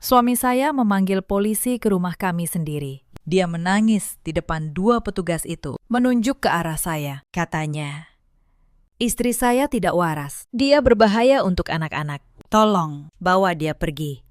Suami saya memanggil polisi ke rumah kami sendiri. Dia menangis di depan dua petugas itu, menunjuk ke arah saya. Katanya, "Istri saya tidak waras. Dia berbahaya untuk anak-anak. Tolong bawa dia pergi."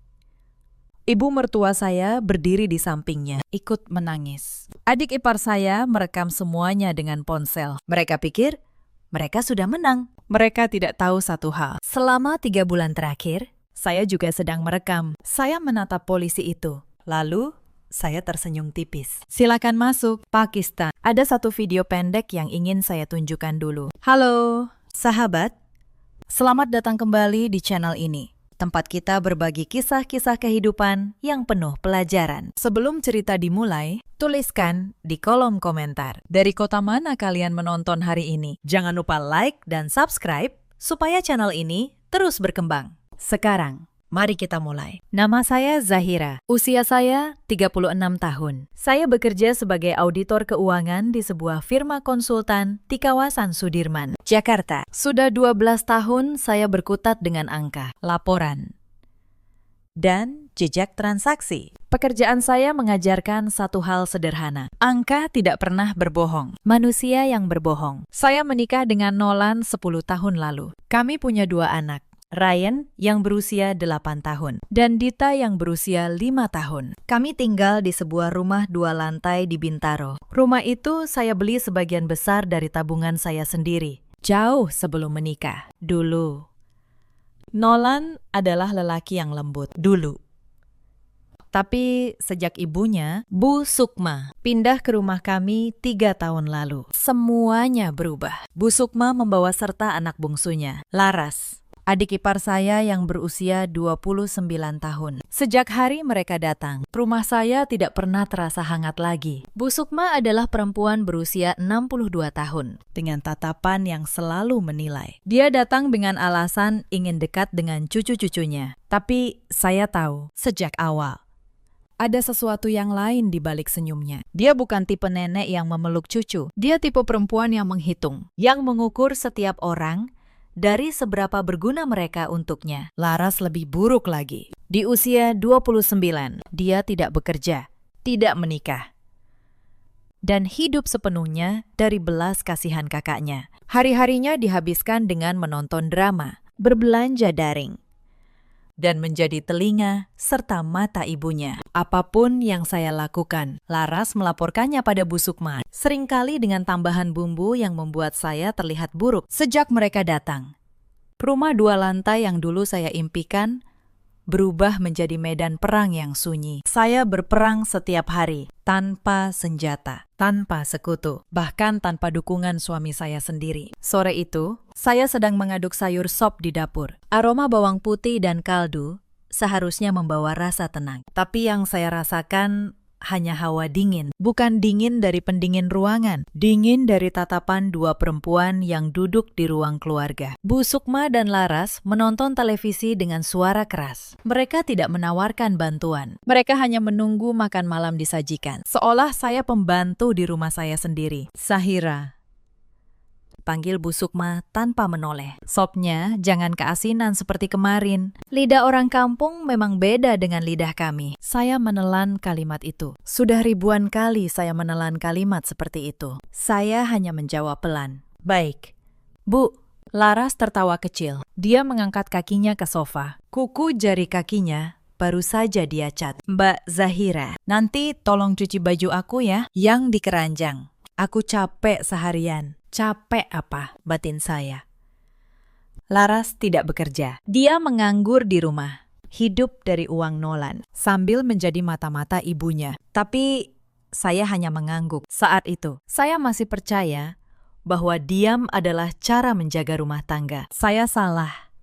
Ibu mertua saya berdiri di sampingnya, ikut menangis. Adik ipar saya merekam semuanya dengan ponsel. Mereka pikir mereka sudah menang. Mereka tidak tahu satu hal. Selama 3 bulan terakhir, saya juga sedang merekam. Saya menatap polisi itu. Lalu, saya tersenyum tipis. "Silakan masuk, Pakistan." Ada satu video pendek yang ingin saya tunjukkan dulu. Halo, sahabat. Selamat datang kembali di channel ini. Tempat kita berbagi kisah-kisah kehidupan yang penuh pelajaran. Sebelum cerita dimulai, tuliskan di kolom komentar dari kota mana kalian menonton hari ini. Jangan lupa like dan subscribe supaya channel ini terus berkembang. Sekarang, mari kita mulai. Nama saya Zahira. Usia saya 36 tahun. Saya bekerja sebagai auditor keuangan di sebuah firma konsultan di kawasan Sudirman, Jakarta. Sudah 12 tahun saya berkutat dengan angka, laporan, dan jejak transaksi. Pekerjaan saya mengajarkan satu hal sederhana. Angka tidak pernah berbohong. Manusia yang berbohong. Saya menikah dengan Nolan 10 tahun lalu. Kami punya 2 anak. Ryan yang berusia 8 tahun dan Dita yang berusia 5 tahun. Kami tinggal di sebuah rumah 2 lantai di Bintaro. Rumah itu saya beli sebagian besar dari tabungan saya sendiri, jauh sebelum menikah. Dulu, Nolan adalah lelaki yang lembut. Dulu. Tapi sejak ibunya, Bu Sukma, pindah ke rumah kami 3 tahun lalu, semuanya berubah. Bu Sukma membawa serta anak bungsunya, Laras, adik ipar saya yang berusia 29 tahun. Sejak hari mereka datang, rumah saya tidak pernah terasa hangat lagi. Bu Sukma adalah perempuan berusia 62 tahun, dengan tatapan yang selalu menilai. Dia datang dengan alasan ingin dekat dengan cucu-cucunya. Tapi saya tahu, sejak awal, ada sesuatu yang lain di balik senyumnya. Dia bukan tipe nenek yang memeluk cucu. Dia tipe perempuan yang menghitung, yang mengukur setiap orang dari seberapa berguna mereka untuknya. Laras lebih buruk lagi. Di usia 29, dia tidak bekerja, tidak menikah, dan hidup sepenuhnya dari belas kasihan kakaknya. Hari-harinya dihabiskan dengan menonton drama, berbelanja daring, dan menjadi telinga serta mata ibunya. Apapun yang saya lakukan, Laras melaporkannya pada Bu Sukma, seringkali dengan tambahan bumbu yang membuat saya terlihat buruk. Sejak mereka datang, rumah 2 lantai yang dulu saya impikan berubah menjadi medan perang yang sunyi. Saya berperang setiap hari, tanpa senjata, tanpa sekutu, bahkan tanpa dukungan suami saya sendiri. Sore itu, saya sedang mengaduk sayur sop di dapur. Aroma bawang putih dan kaldu seharusnya membawa rasa tenang. Tapi yang saya rasakan hanya hawa dingin. Bukan dingin dari pendingin ruangan. Dingin dari tatapan 2 perempuan yang duduk di ruang keluarga. Bu Sukma dan Laras menonton televisi dengan suara keras. Mereka tidak menawarkan bantuan. Mereka hanya menunggu makan malam disajikan. Seolah saya pembantu di rumah saya sendiri. "Zahira," panggil Bu Sukma tanpa menoleh. "Sopnya jangan keasinan seperti kemarin. Lidah orang kampung memang beda dengan lidah kami." Saya menelan kalimat itu. Sudah ribuan kali saya menelan kalimat seperti itu. Saya hanya menjawab pelan, "Baik, Bu." Laras tertawa kecil. Dia mengangkat kakinya ke sofa. Kuku jari kakinya baru saja dia cat. "Mbak Zahira, nanti tolong cuci baju aku ya, yang di keranjang. Aku capek seharian." "Capek apa?" batin saya. Laras tidak bekerja. Dia menganggur di rumah, hidup dari uang Nolan, sambil menjadi mata-mata ibunya. Tapi saya hanya mengangguk. Saat itu, saya masih percaya bahwa diam adalah cara menjaga rumah tangga. Saya salah.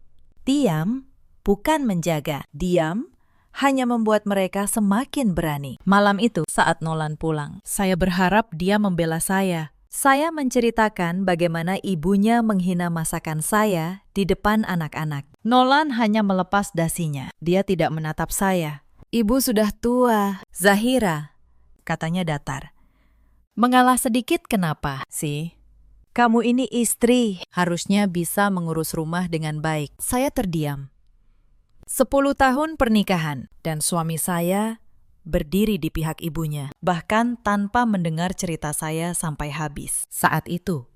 Diam bukan menjaga. Diam hanya membuat mereka semakin berani. Malam itu, saat Nolan pulang, saya berharap dia membela saya. Saya menceritakan bagaimana ibunya menghina masakan saya di depan anak-anak. Nolan hanya melepas dasinya. Dia tidak menatap saya. "Ibu sudah tua, Zahira," katanya datar. "Mengalah sedikit kenapa sih? Kamu ini istri, harusnya bisa mengurus rumah dengan baik." Saya terdiam. 10 tahun pernikahan, dan suami saya berdiri di pihak ibunya, bahkan tanpa mendengar cerita saya sampai habis. Saat itu,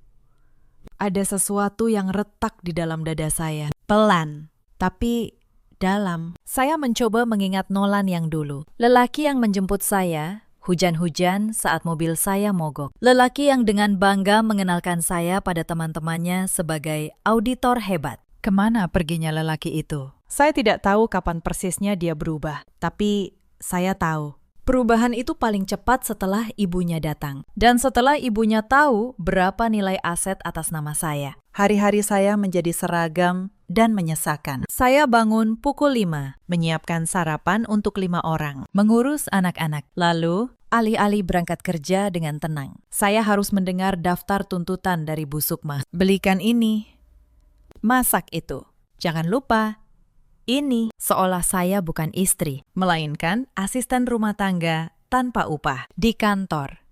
ada sesuatu yang retak di dalam dada saya. Pelan, tapi dalam. Saya mencoba mengingat Nolan yang dulu. Lelaki yang menjemput saya, hujan-hujan saat mobil saya mogok. Lelaki yang dengan bangga mengenalkan saya pada teman-temannya sebagai auditor hebat. Kemana perginya lelaki itu? Saya tidak tahu kapan persisnya dia berubah, tapi saya tahu. Perubahan itu paling cepat setelah ibunya datang. Dan setelah ibunya tahu berapa nilai aset atas nama saya. Hari-hari saya menjadi seragam dan menyesakan. Saya bangun pukul 5, menyiapkan sarapan untuk 5 orang, mengurus anak-anak. Lalu, alih-alih berangkat kerja dengan tenang, saya harus mendengar daftar tuntutan dari Bu Sukma. Belikan ini, masak itu. Jangan lupa, ini. Seolah saya bukan istri, melainkan asisten rumah tangga tanpa upah di kantor.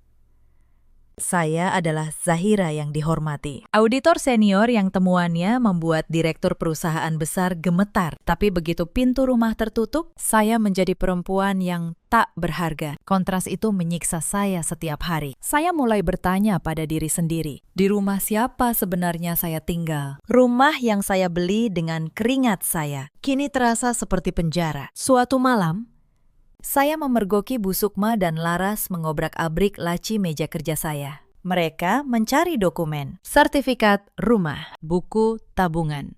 Saya adalah Zahira yang dihormati. Auditor senior yang temuannya membuat direktur perusahaan besar gemetar. Tapi begitu pintu rumah tertutup, saya menjadi perempuan yang tak berharga. Kontras itu menyiksa saya setiap hari. Saya mulai bertanya pada diri sendiri, di rumah siapa sebenarnya saya tinggal? Rumah yang saya beli dengan keringat saya, kini terasa seperti penjara. Suatu malam, saya memergoki Bu Sukma dan Laras mengobrak-abrik laci meja kerja saya. Mereka mencari dokumen, sertifikat rumah, buku tabungan,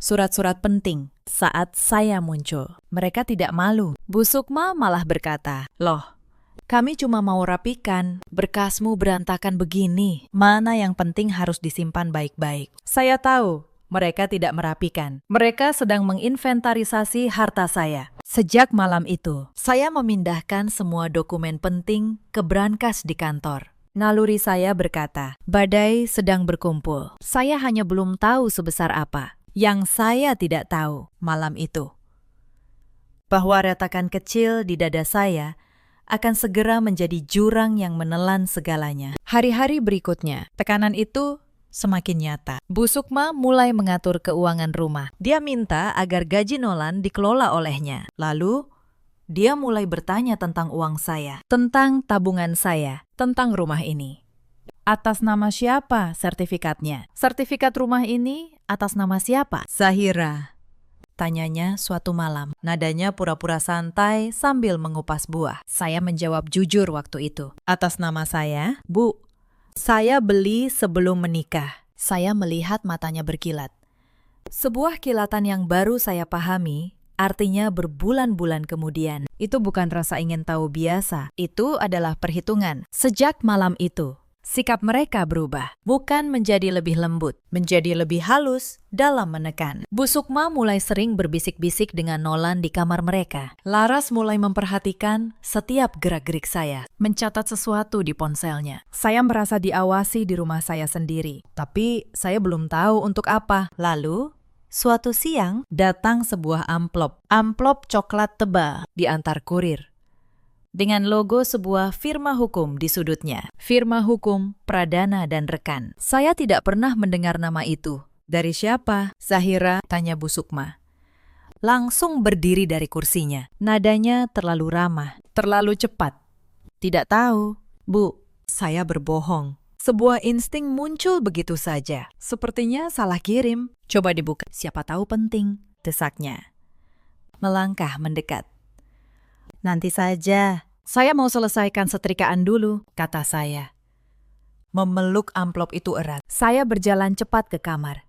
surat-surat penting. Saat saya muncul, mereka tidak malu. Bu Sukma malah berkata, "Loh, kami cuma mau rapikan, berkasmu berantakan begini. Mana yang penting harus disimpan baik-baik." Saya tahu mereka tidak merapikan. Mereka sedang menginventarisasi harta saya. Sejak malam itu, saya memindahkan semua dokumen penting ke brankas di kantor. Naluri saya berkata, badai sedang berkumpul. Saya hanya belum tahu sebesar apa. Yang saya tidak tahu malam itu, bahwa retakan kecil di dada saya akan segera menjadi jurang yang menelan segalanya. Hari-hari berikutnya, tekanan itu semakin nyata. Bu Sukma mulai mengatur keuangan rumah. Dia minta agar gaji Nolan dikelola olehnya. Lalu, dia mulai bertanya tentang uang saya, tentang tabungan saya, tentang rumah ini. Atas nama siapa sertifikatnya? Sertifikat rumah ini atas nama siapa? Zahira, tanyanya suatu malam. Nadanya pura-pura santai sambil mengupas buah. Saya menjawab jujur waktu itu. Atas nama saya, Bu. Saya beli sebelum menikah. Saya melihat matanya berkilat. Sebuah kilatan yang baru saya pahami, artinya berbulan-bulan kemudian. Itu bukan rasa ingin tahu biasa. Itu adalah perhitungan. Sejak malam itu, sikap mereka berubah. Bukan menjadi lebih lembut, menjadi lebih halus dalam menekan. Bu Sukma mulai sering berbisik-bisik dengan Nolan di kamar mereka. Laras mulai memperhatikan setiap gerak-gerik saya, mencatat sesuatu di ponselnya. Saya merasa diawasi di rumah saya sendiri, tapi saya belum tahu untuk apa. Lalu, suatu siang, datang sebuah amplop coklat tebal diantar kurir, dengan logo sebuah firma hukum di sudutnya. Firma hukum Pradana dan Rekan. Saya tidak pernah mendengar nama itu. Dari siapa? Zahira, tanya Bu Sukma. Langsung berdiri dari kursinya. Nadanya terlalu ramah, terlalu cepat. Tidak tahu, Bu. Saya berbohong. Sebuah insting muncul begitu saja. Sepertinya salah kirim. Coba dibuka. Siapa tahu penting, desaknya. Melangkah mendekat. Nanti saja, saya mau selesaikan setrikaan dulu, kata saya. Memeluk amplop itu erat. Saya berjalan cepat ke kamar,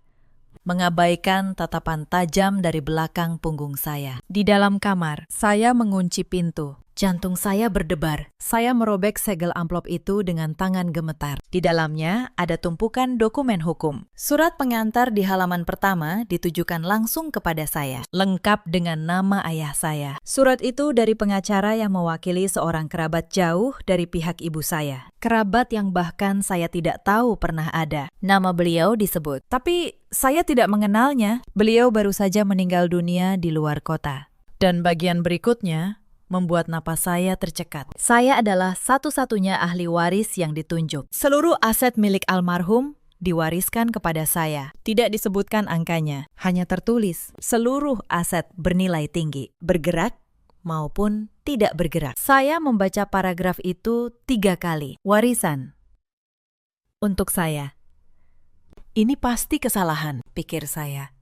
mengabaikan tatapan tajam dari belakang punggung saya. Di dalam kamar, saya mengunci pintu. Jantung saya berdebar. Saya merobek segel amplop itu dengan tangan gemetar. Di dalamnya ada tumpukan dokumen hukum. Surat pengantar di halaman pertama ditujukan langsung kepada saya, lengkap dengan nama ayah saya. Surat itu dari pengacara yang mewakili seorang kerabat jauh dari pihak ibu saya. Kerabat yang bahkan saya tidak tahu pernah ada. Nama beliau disebut, tapi saya tidak mengenalnya. Beliau baru saja meninggal dunia di luar kota. Dan bagian berikutnya membuat napas saya tercekat. Saya adalah satu-satunya ahli waris yang ditunjuk. Seluruh aset milik almarhum diwariskan kepada saya. Tidak disebutkan angkanya, hanya tertulis seluruh aset bernilai tinggi, bergerak maupun tidak bergerak. Saya membaca paragraf itu 3 kali. Warisan. Untuk saya. Ini pasti kesalahan, pikir saya.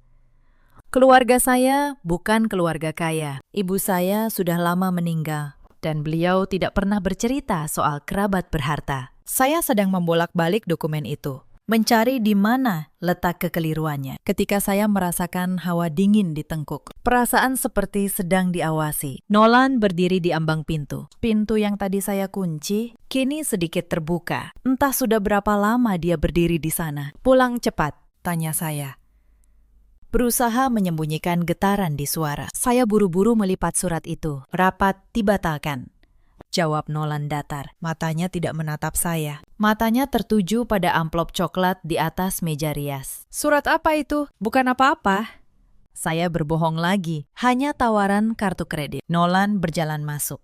Keluarga saya bukan keluarga kaya. Ibu saya sudah lama meninggal, dan beliau tidak pernah bercerita soal kerabat berharta. Saya sedang membolak-balik dokumen itu, mencari di mana letak kekeliruannya. Ketika saya merasakan hawa dingin di tengkuk, perasaan seperti sedang diawasi. Nolan berdiri di ambang pintu. Pintu yang tadi saya kunci, kini sedikit terbuka. Entah sudah berapa lama dia berdiri di sana. Pulang cepat, tanya saya. Berusaha menyembunyikan getaran di suara. Saya buru-buru melipat surat itu. Rapat dibatalkan. Jawab Nolan datar. Matanya tidak menatap saya. Matanya tertuju pada amplop coklat di atas meja rias. Surat apa itu? Bukan apa-apa. Saya berbohong lagi. Hanya tawaran kartu kredit. Nolan berjalan masuk.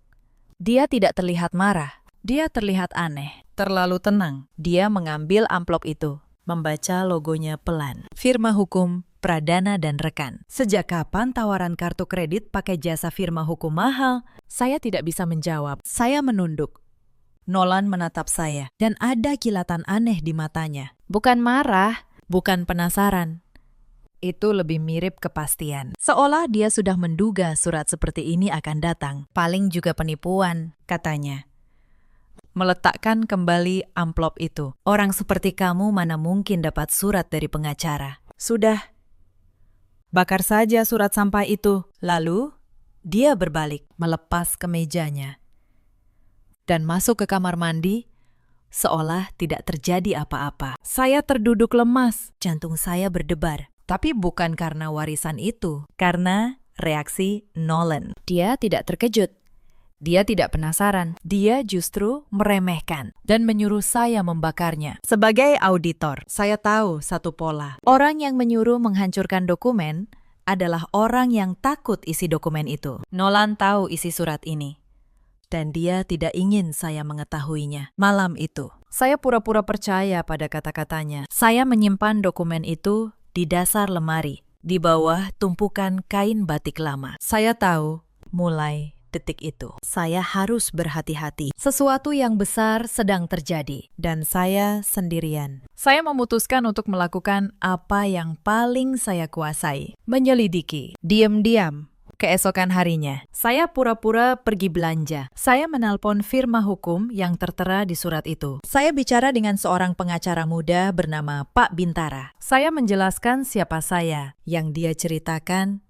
Dia tidak terlihat marah. Dia terlihat aneh. Terlalu tenang. Dia mengambil amplop itu. Membaca logonya pelan. Firma hukum Pradana dan rekan. Sejak kapan tawaran kartu kredit pakai jasa firma hukum mahal? Saya tidak bisa menjawab. Saya menunduk. Nolan menatap saya, dan ada kilatan aneh di matanya. Bukan marah, bukan penasaran. Itu lebih mirip kepastian. Seolah dia sudah menduga surat seperti ini akan datang. Paling juga penipuan, katanya. Meletakkan kembali amplop itu. Orang seperti kamu mana mungkin dapat surat dari pengacara. Sudah. Bakar saja surat sampah itu. Lalu, dia berbalik, melepas kemejanya, dan masuk ke kamar mandi, seolah tidak terjadi apa-apa. Saya terduduk lemas, jantung saya berdebar. Tapi bukan karena warisan itu, karena reaksi Nolan. Dia tidak terkejut. Dia tidak penasaran, dia justru meremehkan dan menyuruh saya membakarnya. Sebagai auditor, saya tahu satu pola. Orang yang menyuruh menghancurkan dokumen adalah orang yang takut isi dokumen itu. Nolan tahu isi surat ini, dan dia tidak ingin saya mengetahuinya. Malam itu, saya pura-pura percaya pada kata-katanya. Saya menyimpan dokumen itu di dasar lemari, di bawah tumpukan kain batik lama. Saya tahu, mulai detik itu, saya harus berhati-hati. Sesuatu yang besar sedang terjadi, dan saya sendirian. Saya memutuskan untuk melakukan apa yang paling saya kuasai, menyelidiki. Diam-diam, keesokan harinya, saya pura-pura pergi belanja. Saya menelpon firma hukum yang tertera di surat itu. Saya bicara dengan seorang pengacara muda bernama Pak Bintara. Saya menjelaskan siapa saya. Yang dia ceritakan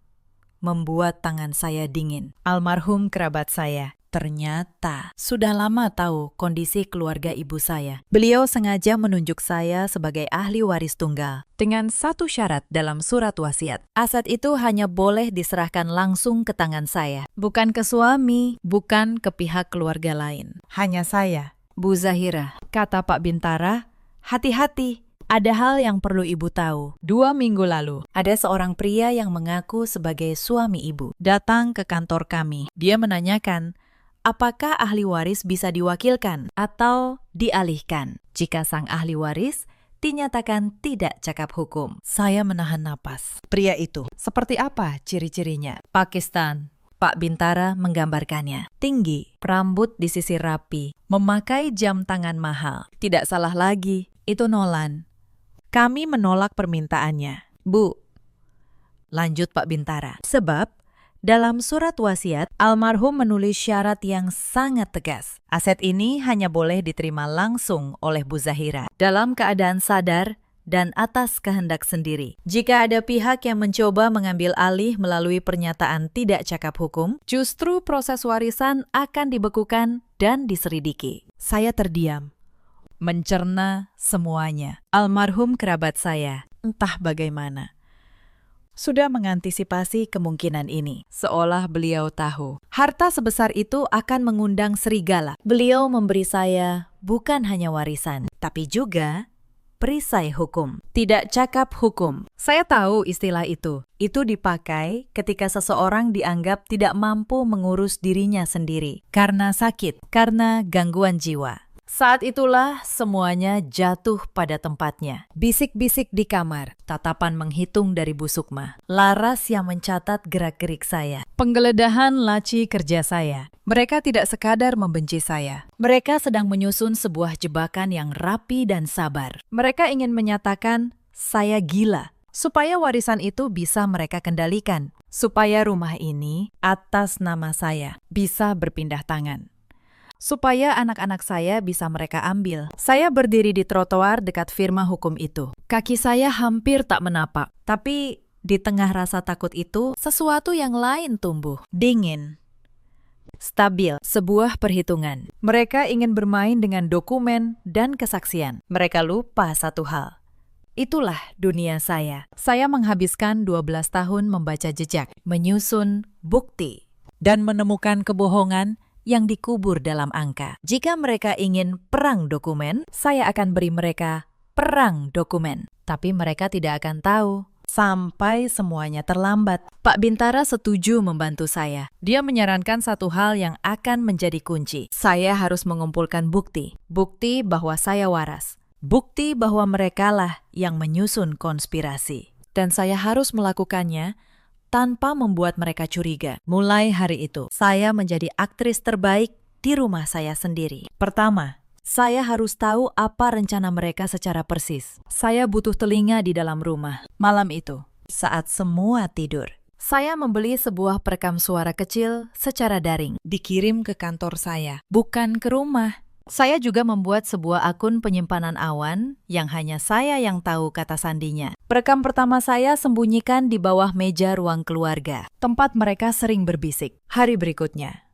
membuat tangan saya dingin. Almarhum kerabat saya ternyata sudah lama tahu kondisi keluarga ibu saya. Beliau sengaja menunjuk saya sebagai ahli waris tunggal dengan satu syarat dalam surat wasiat. Aset itu hanya boleh diserahkan langsung ke tangan saya, bukan ke suami, bukan ke pihak keluarga lain. Hanya saya, Bu Zahira. Kata Pak Bintara, hati-hati. Ada hal yang perlu ibu tahu. 2 minggu lalu, ada seorang pria yang mengaku sebagai suami ibu datang ke kantor kami. Dia menanyakan, apakah ahli waris bisa diwakilkan atau dialihkan jika sang ahli waris dinyatakan tidak cakap hukum. Saya menahan napas. Pria itu, seperti apa ciri-cirinya? Pakistan. Pak Bintara menggambarkannya. Tinggi, rambut disisir rapi, memakai jam tangan mahal. Tidak salah lagi, itu Nolan. Kami menolak permintaannya. Bu, lanjut Pak Bintara, sebab dalam surat wasiat, almarhum menulis syarat yang sangat tegas. Aset ini hanya boleh diterima langsung oleh Bu Zahira dalam keadaan sadar dan atas kehendak sendiri. Jika ada pihak yang mencoba mengambil alih melalui pernyataan tidak cakap hukum, justru proses warisan akan dibekukan dan diselidiki. Saya terdiam, mencerna semuanya. Almarhum kerabat saya, entah bagaimana, sudah mengantisipasi kemungkinan ini. Seolah beliau tahu, harta sebesar itu akan mengundang serigala. Beliau memberi saya bukan hanya warisan, tapi juga perisai hukum. Tidak cakap hukum. Saya tahu istilah itu. Itu dipakai ketika seseorang dianggap tidak mampu mengurus dirinya sendiri karena sakit, karena gangguan jiwa. Saat itulah semuanya jatuh pada tempatnya. Bisik-bisik di kamar, tatapan menghitung dari Bu Sukma, Laras yang mencatat gerak-gerik saya, penggeledahan laci kerja saya. Mereka tidak sekadar membenci saya. Mereka sedang menyusun sebuah jebakan yang rapi dan sabar. Mereka ingin menyatakan saya gila, supaya warisan itu bisa mereka kendalikan, supaya rumah ini atas nama saya bisa berpindah tangan, supaya anak-anak saya bisa mereka ambil. Saya berdiri di trotoar dekat firma hukum itu. Kaki saya hampir tak menapak. Tapi di tengah rasa takut itu, sesuatu yang lain tumbuh. Dingin. Stabil. Sebuah perhitungan. Mereka ingin bermain dengan dokumen dan kesaksian. Mereka lupa satu hal. Itulah dunia saya. Saya menghabiskan 12 tahun membaca jejak, menyusun bukti, dan menemukan kebohongan yang dikubur dalam angka. Jika mereka ingin perang dokumen, saya akan beri mereka perang dokumen. Tapi mereka tidak akan tahu sampai semuanya terlambat. Pak Bintara setuju membantu saya. Dia menyarankan satu hal yang akan menjadi kunci. Saya harus mengumpulkan bukti. Bukti bahwa saya waras. Bukti bahwa merekalah yang menyusun konspirasi. Dan saya harus melakukannya tanpa membuat mereka curiga. Mulai hari itu, saya menjadi aktris terbaik di rumah saya sendiri. Pertama, saya harus tahu apa rencana mereka secara persis. Saya butuh telinga di dalam rumah. Malam itu, saat semua tidur, saya membeli sebuah perekam suara kecil secara daring. Dikirim ke kantor saya, bukan ke rumah. Saya juga membuat sebuah akun penyimpanan awan yang hanya saya yang tahu kata sandinya. Perekam pertama saya sembunyikan di bawah meja ruang keluarga, tempat mereka sering berbisik. Hari berikutnya,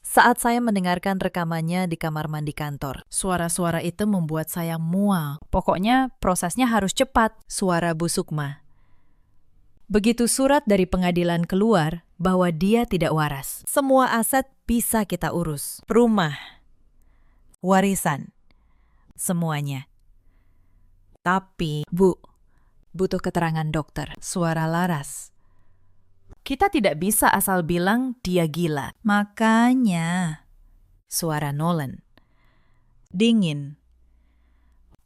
saat saya mendengarkan rekamannya di kamar mandi kantor, suara-suara itu membuat saya mual. Pokoknya prosesnya harus cepat. Suara Bu Sukma. Begitu surat dari pengadilan keluar bahwa dia tidak waras, semua aset bisa kita urus. Rumah, warisan, semuanya. Tapi, Bu, butuh keterangan dokter. Suara Laras. Kita tidak bisa asal bilang dia gila. Makanya, suara Nolan. Dingin.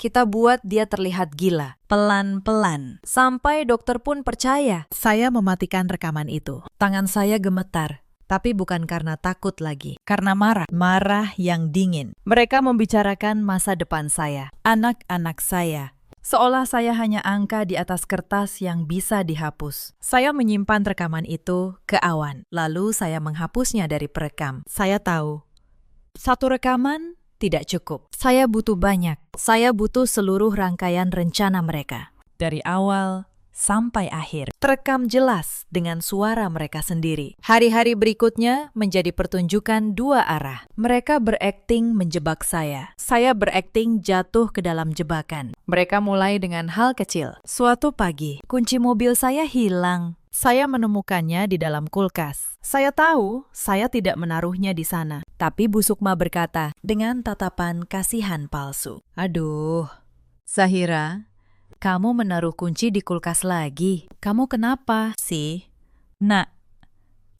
Kita buat dia terlihat gila, pelan-pelan. Sampai dokter pun percaya. Saya mematikan rekaman itu. Tangan saya gemetar. Tapi bukan karena takut lagi, karena marah. Marah yang dingin. Mereka membicarakan masa depan saya, anak-anak saya. Seolah saya hanya angka di atas kertas yang bisa dihapus. Saya menyimpan rekaman itu ke awan, lalu saya menghapusnya dari perekam. Saya tahu, satu rekaman tidak cukup. Saya butuh banyak. Saya butuh seluruh rangkaian rencana mereka. Dari awal sampai akhir, terekam jelas dengan suara mereka sendiri. Hari-hari berikutnya menjadi pertunjukan dua arah. Mereka berakting menjebak saya. Saya berakting jatuh ke dalam jebakan. Mereka mulai dengan hal kecil. Suatu pagi, kunci mobil saya hilang. Saya menemukannya di dalam kulkas. Saya tahu saya tidak menaruhnya di sana. Tapi Bu Sukma berkata dengan tatapan kasihan palsu, "Aduh, Zahira, kamu menaruh kunci di kulkas lagi. Kamu kenapa sih?" Nak,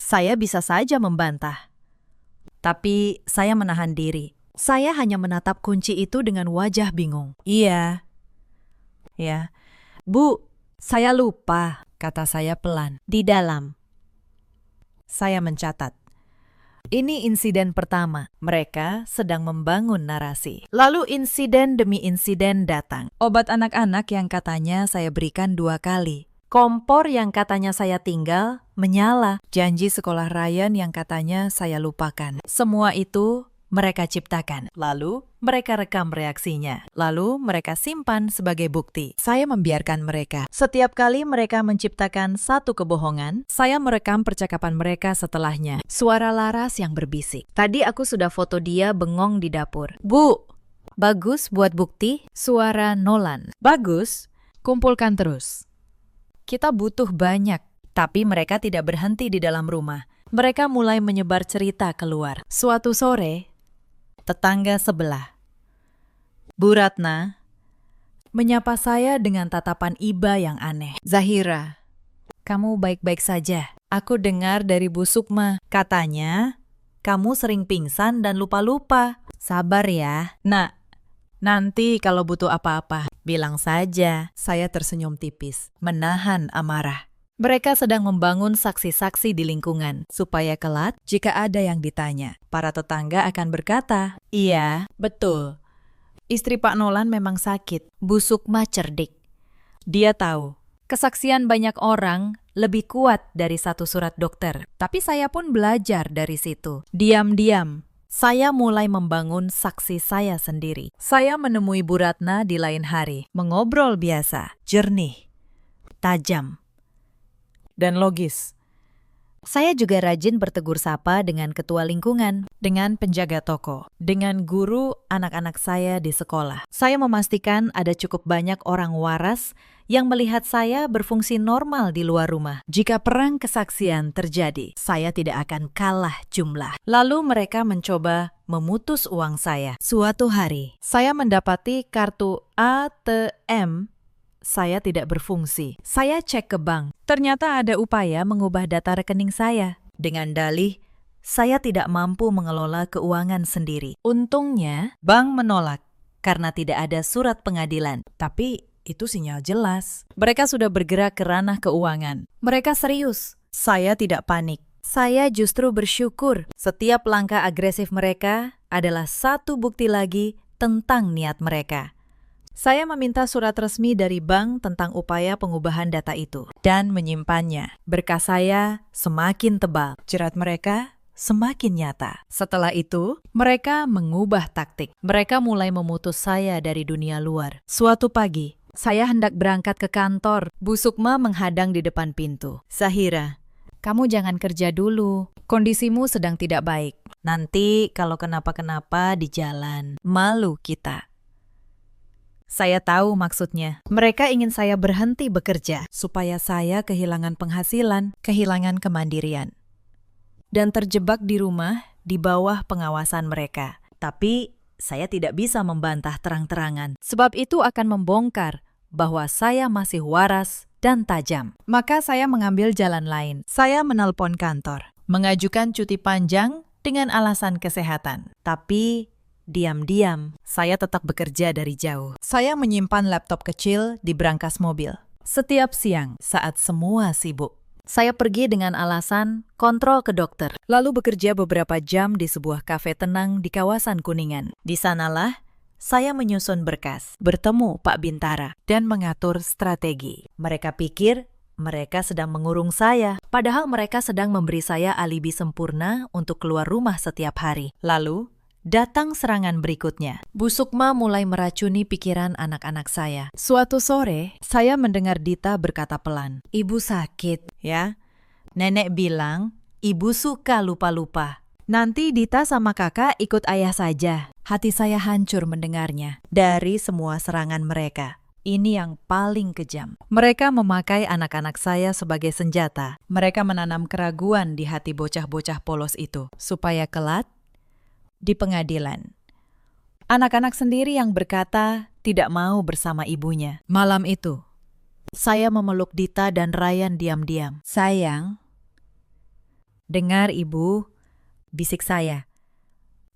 saya bisa saja membantah. Tapi saya menahan diri. Saya hanya menatap kunci itu dengan wajah bingung. Iya. Ya. Bu, saya lupa, kata saya pelan. Di dalam. Saya mencatat. Ini insiden pertama. Mereka sedang membangun narasi. Lalu insiden demi insiden datang. Obat anak-anak yang katanya saya berikan 2 kali. Kompor yang katanya saya tinggal, menyala. Janji sekolah Ryan yang katanya saya lupakan. Semua itu mereka ciptakan. Lalu mereka rekam reaksinya. Lalu mereka simpan sebagai bukti. Saya membiarkan mereka. Setiap kali mereka menciptakan satu kebohongan, saya merekam percakapan mereka setelahnya. Suara Laras yang berbisik. Tadi aku sudah foto dia bengong di dapur. Bu, bagus buat bukti. Suara Nolan. Bagus, kumpulkan terus. Kita butuh banyak. Tapi mereka tidak berhenti di dalam rumah. Mereka mulai menyebar cerita keluar. Suatu sore, tetangga sebelah, Bu Ratna, menyapa saya dengan tatapan iba yang aneh. Zahira, kamu baik-baik saja. Aku dengar dari Bu Sukma, katanya Kamu sering pingsan dan lupa-lupa. Sabar ya. Nak, nanti kalau butuh apa-apa, bilang saja. Saya tersenyum tipis, menahan amarah. Mereka sedang membangun saksi-saksi di lingkungan, supaya kelak jika ada yang ditanya, para tetangga akan berkata, "Iya, betul. Istri Pak Nolan memang sakit." Bu Sukma cerdik. Dia tahu, kesaksian banyak orang lebih kuat dari satu surat dokter. Tapi saya pun belajar dari situ. Diam-diam, saya mulai membangun saksi saya sendiri. Saya menemui Bu Ratna di lain hari, mengobrol biasa, jernih, tajam, dan logis. Saya juga rajin bertegur sapa dengan ketua lingkungan, dengan penjaga toko, dengan guru anak-anak saya di sekolah. Saya memastikan ada cukup banyak orang waras yang melihat saya berfungsi normal di luar rumah. Jika perang kesaksian terjadi, saya tidak akan kalah jumlah. Lalu mereka mencoba memutus uang saya. Suatu hari, saya mendapati kartu ATM saya tidak berfungsi. Saya cek ke bank. Ternyata ada upaya mengubah data rekening saya. Dengan dalih, saya tidak mampu mengelola keuangan sendiri. Untungnya, bank menolak karena tidak ada surat pengadilan. Tapi itu sinyal jelas. Mereka sudah bergerak ke ranah keuangan. Mereka serius. Saya tidak panik. Saya justru bersyukur. Setiap langkah agresif mereka adalah satu bukti lagi tentang niat mereka. Saya meminta surat resmi dari bank tentang upaya pengubahan data itu dan menyimpannya. Berkas saya semakin tebal, jerat mereka semakin nyata. Setelah itu, mereka mengubah taktik. Mereka mulai memutus saya dari dunia luar. Suatu pagi, saya hendak berangkat ke kantor. Bu Sukma menghadang di depan pintu. "Zahira, kamu jangan kerja dulu. Kondisimu sedang tidak baik. Nanti kalau kenapa-kenapa di jalan, malu kita." Saya tahu maksudnya. Mereka ingin saya berhenti bekerja supaya saya kehilangan penghasilan, kehilangan kemandirian, dan terjebak di rumah di bawah pengawasan mereka. Tapi saya tidak bisa membantah terang-terangan, sebab itu akan membongkar bahwa saya masih waras dan tajam. Maka saya mengambil jalan lain. Saya menelpon kantor, mengajukan cuti panjang dengan alasan kesehatan. Tapi diam-diam, saya tetap bekerja dari jauh. Saya menyimpan laptop kecil di brankas mobil. Setiap siang, saat semua sibuk, saya pergi dengan alasan kontrol ke dokter, lalu bekerja beberapa jam di sebuah kafe tenang di kawasan Kuningan. Di sanalah saya menyusun berkas, bertemu Pak Bintara, dan mengatur strategi. Mereka pikir mereka sedang mengurung saya, padahal mereka sedang memberi saya alibi sempurna untuk keluar rumah setiap hari. Lalu, datang serangan berikutnya. Bu Sukma mulai meracuni pikiran anak-anak saya. Suatu sore, saya mendengar Dita berkata pelan, "Ibu sakit, ya. Nenek bilang, ibu suka lupa-lupa. Nanti Dita sama kakak ikut ayah saja." Hati saya hancur mendengarnya. Dari semua serangan mereka, ini yang paling kejam. Mereka memakai anak-anak saya sebagai senjata. Mereka menanam keraguan di hati bocah-bocah polos itu, supaya kelak di pengadilan, anak-anak sendiri yang berkata tidak mau bersama ibunya. Malam itu, saya memeluk Dita dan Ryan diam-diam. "Sayang, dengar ibu," bisik saya.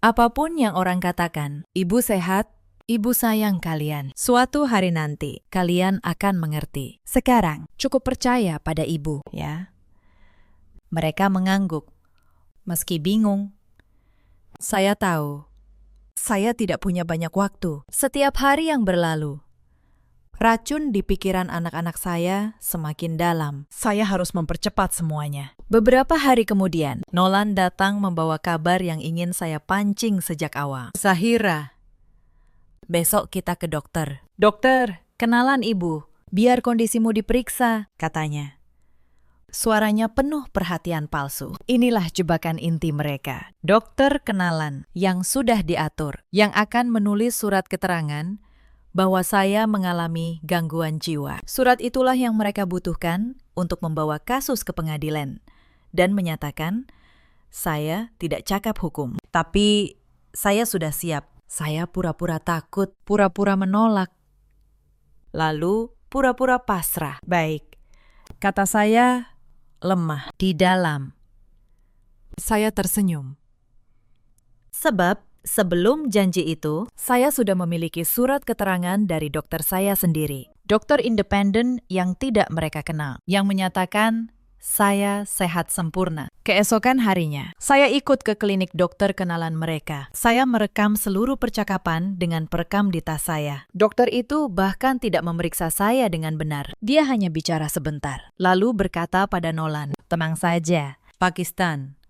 "Apapun yang orang katakan, ibu sehat, ibu sayang kalian. Suatu hari nanti, kalian akan mengerti. Sekarang, cukup percaya pada ibu, ya." Mereka mengangguk, meski bingung. Saya tahu, saya tidak punya banyak waktu. Setiap hari yang berlalu, racun di pikiran anak-anak saya semakin dalam. Saya harus mempercepat semuanya. Beberapa hari kemudian, Nolan datang membawa kabar yang ingin saya pancing sejak awal. "Zahira, besok kita ke dokter." "Dokter, kenalan ibu, biar kondisimu diperiksa," katanya. Suaranya penuh perhatian palsu. Inilah jebakan inti mereka. Dokter kenalan yang sudah diatur, yang akan menulis surat keterangan bahwa saya mengalami gangguan jiwa. Surat itulah yang mereka butuhkan untuk membawa kasus ke pengadilan dan menyatakan saya tidak cakap hukum. Tapi saya sudah siap. Saya pura-pura takut, pura-pura menolak, lalu pura-pura pasrah. Baik, kata saya lemah di dalam. Saya tersenyum. Sebab sebelum janji itu, saya sudah memiliki surat keterangan dari dokter saya sendiri. Dokter independen yang tidak mereka kenal, yang menyatakan saya sehat sempurna. Keesokan harinya, saya ikut ke klinik dokter kenalan mereka. Saya merekam seluruh percakapan dengan perekam di tas saya. Dokter itu bahkan tidak memeriksa saya dengan benar. Dia hanya bicara sebentar, lalu berkata pada Nolan, "Tenang saja, Pakistan.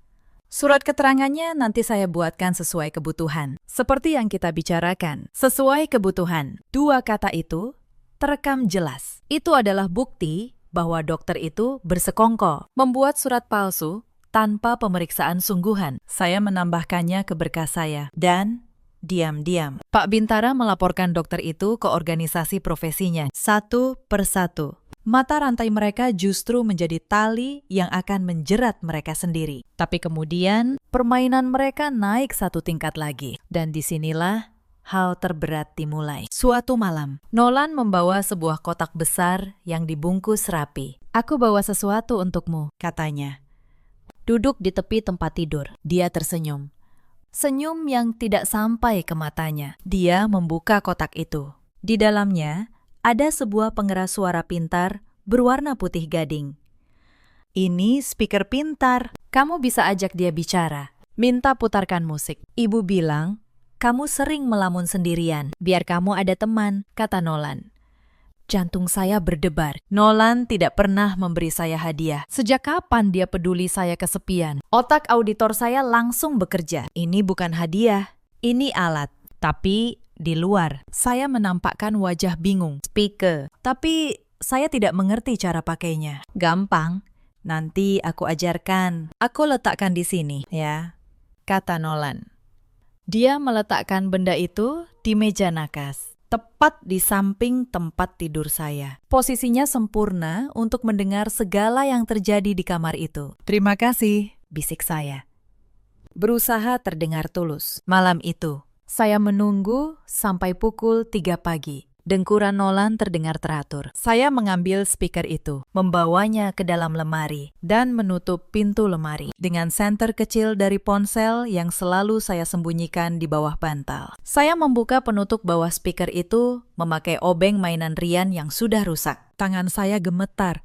Surat keterangannya nanti saya buatkan sesuai kebutuhan. Seperti yang kita bicarakan, sesuai kebutuhan." Dua kata itu terekam jelas. Itu adalah bukti bahwa dokter itu bersekongkol membuat surat palsu tanpa pemeriksaan sungguhan. Saya menambahkannya ke berkas saya. Dan diam-diam, Pak Bintara melaporkan dokter itu ke organisasi profesinya, satu persatu. Mata rantai mereka justru menjadi tali yang akan menjerat mereka sendiri. Tapi kemudian, permainan mereka naik satu tingkat lagi. Dan disinilah hal terberat dimulai. Suatu malam, Nolan membawa sebuah kotak besar yang dibungkus rapi. "Aku bawa sesuatu untukmu," katanya. Duduk di tepi tempat tidur, dia tersenyum. Senyum yang tidak sampai ke matanya. Dia membuka kotak itu. Di dalamnya, ada sebuah pengeras suara pintar berwarna putih gading. "Ini speaker pintar. Kamu bisa ajak dia bicara. Minta putarkan musik." Ibu bilang, "Kamu sering melamun sendirian. Biar kamu ada teman," kata Nolan. Jantung saya berdebar. Nolan tidak pernah memberi saya hadiah. Sejak kapan dia peduli saya kesepian? Otak auditor saya langsung bekerja. Ini bukan hadiah, ini alat. Tapi di luar, saya menampakkan wajah bingung. Speaker. Tapi saya tidak mengerti cara pakainya. Gampang. Nanti aku ajarkan. Aku letakkan di sini, ya, kata Nolan. Dia meletakkan benda itu di meja nakas, tepat di samping tempat tidur saya. Posisinya sempurna untuk mendengar segala yang terjadi di kamar itu. "Terima kasih," bisik saya. Berusaha terdengar tulus. Malam itu, saya menunggu sampai pukul 3 pagi. Dengkuran Nolan terdengar teratur. Saya mengambil speaker itu, membawanya ke dalam lemari, dan menutup pintu lemari dengan senter kecil dari ponsel yang selalu saya sembunyikan di bawah bantal. Saya membuka penutup bawah speaker itu memakai obeng mainan Rian yang sudah rusak. Tangan saya gemetar.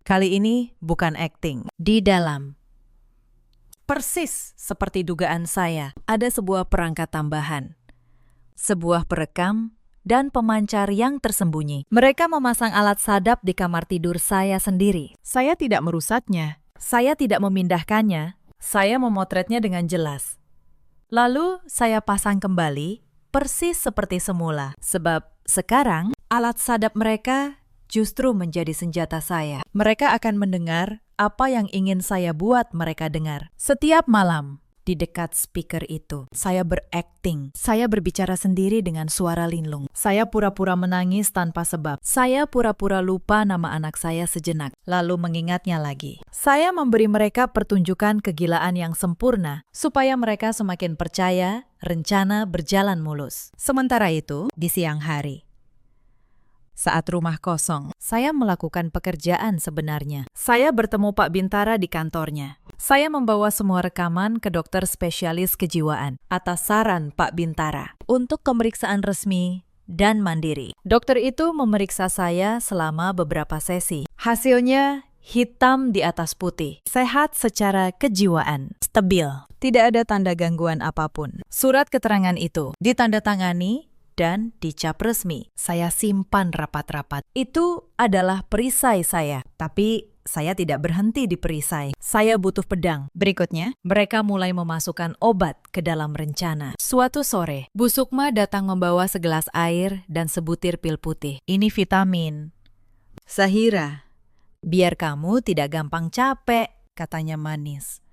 Kali ini bukan akting. Di dalam, persis seperti dugaan saya, ada sebuah perangkat tambahan. Sebuah perekam dan pemancar yang tersembunyi. Mereka memasang alat sadap di kamar tidur saya sendiri. Saya tidak merusaknya. Saya tidak memindahkannya. Saya memotretnya dengan jelas. Lalu saya pasang kembali, persis seperti semula. Sebab sekarang alat sadap mereka justru menjadi senjata saya. Mereka akan mendengar apa yang ingin saya buat mereka dengar. Setiap malam, di dekat speaker itu, saya berakting. Saya berbicara sendiri dengan suara linglung. Saya pura-pura menangis tanpa sebab. Saya pura-pura lupa nama anak saya sejenak, lalu mengingatnya lagi. Saya memberi mereka pertunjukan kegilaan yang sempurna, supaya mereka semakin percaya rencana berjalan mulus. Sementara itu, di siang hari, saat rumah kosong, saya melakukan pekerjaan sebenarnya. Saya bertemu Pak Bintara di kantornya. Saya membawa semua rekaman ke dokter spesialis kejiwaan atas saran Pak Bintara untuk pemeriksaan resmi dan mandiri. Dokter itu memeriksa saya selama beberapa sesi. Hasilnya hitam di atas putih. Sehat secara kejiwaan, stabil. Tidak ada tanda gangguan apapun. Surat keterangan itu ditandatangani dan dicap resmi. Saya simpan rapat-rapat. Itu adalah perisai saya, tapi saya tidak berhenti di perisai. Saya butuh pedang. Berikutnya, mereka mulai memasukkan obat ke dalam rencana. Suatu sore, Bu Sukma datang membawa segelas air dan sebutir pil putih. "Ini vitamin, Zahira. Biar kamu tidak gampang capek," katanya manis.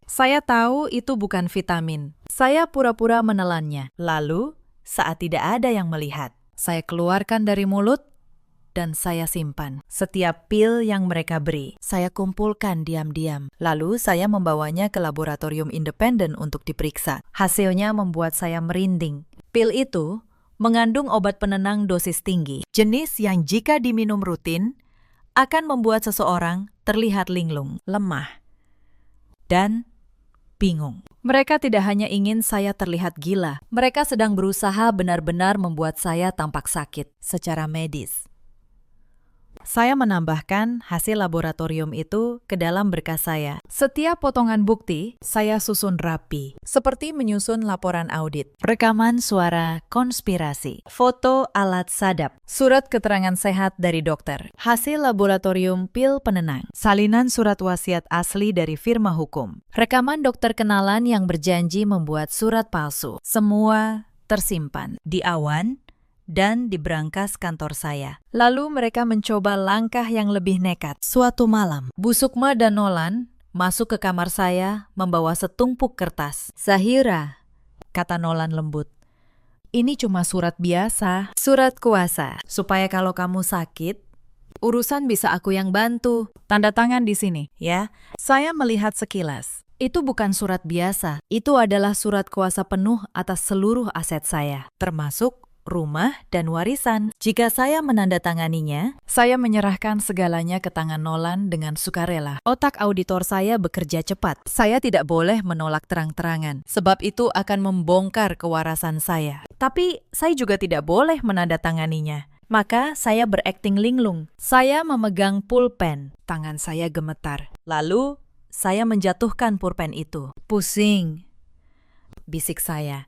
Saya tahu itu bukan vitamin. Saya pura-pura menelannya. Lalu, saat tidak ada yang melihat, saya keluarkan dari mulut dan saya simpan. Setiap pil yang mereka beri, saya kumpulkan diam-diam. Lalu saya membawanya ke laboratorium independen untuk diperiksa. Hasilnya membuat saya merinding. Pil itu mengandung obat penenang dosis tinggi, jenis yang jika diminum rutin akan membuat seseorang terlihat linglung, lemah, dan bingung. Mereka tidak hanya ingin saya terlihat gila, mereka sedang berusaha benar-benar membuat saya tampak sakit secara medis. Saya menambahkan hasil laboratorium itu ke dalam berkas saya. Setiap potongan bukti saya susun rapi, seperti menyusun laporan audit, rekaman suara konspirasi, foto alat sadap, surat keterangan sehat dari dokter, hasil laboratorium pil penenang, salinan surat wasiat asli dari firma hukum, rekaman dokter kenalan yang berjanji membuat surat palsu. Semua tersimpan di awan dan di brankas kantor saya. Lalu mereka mencoba langkah yang lebih nekat. Suatu malam, Bu Sukma dan Nolan masuk ke kamar saya membawa setumpuk kertas. "Zahira," kata Nolan lembut, "ini cuma surat biasa, surat kuasa, supaya kalau kamu sakit, urusan bisa aku yang bantu. Tanda tangan di sini, ya." Saya melihat sekilas. Itu bukan surat biasa, itu adalah surat kuasa penuh atas seluruh aset saya, termasuk rumah dan warisan. Jika saya menandatanganinya, saya menyerahkan segalanya ke tangan Nolan dengan sukarela. Otak auditor saya bekerja cepat. Saya tidak boleh menolak terang-terangan, sebab itu akan membongkar kewarasan saya. Tapi saya juga tidak boleh menandatanganinya. Maka saya berakting linglung. Saya memegang pulpen. Tangan saya gemetar. Lalu saya menjatuhkan pulpen itu. "Pusing," bisik saya.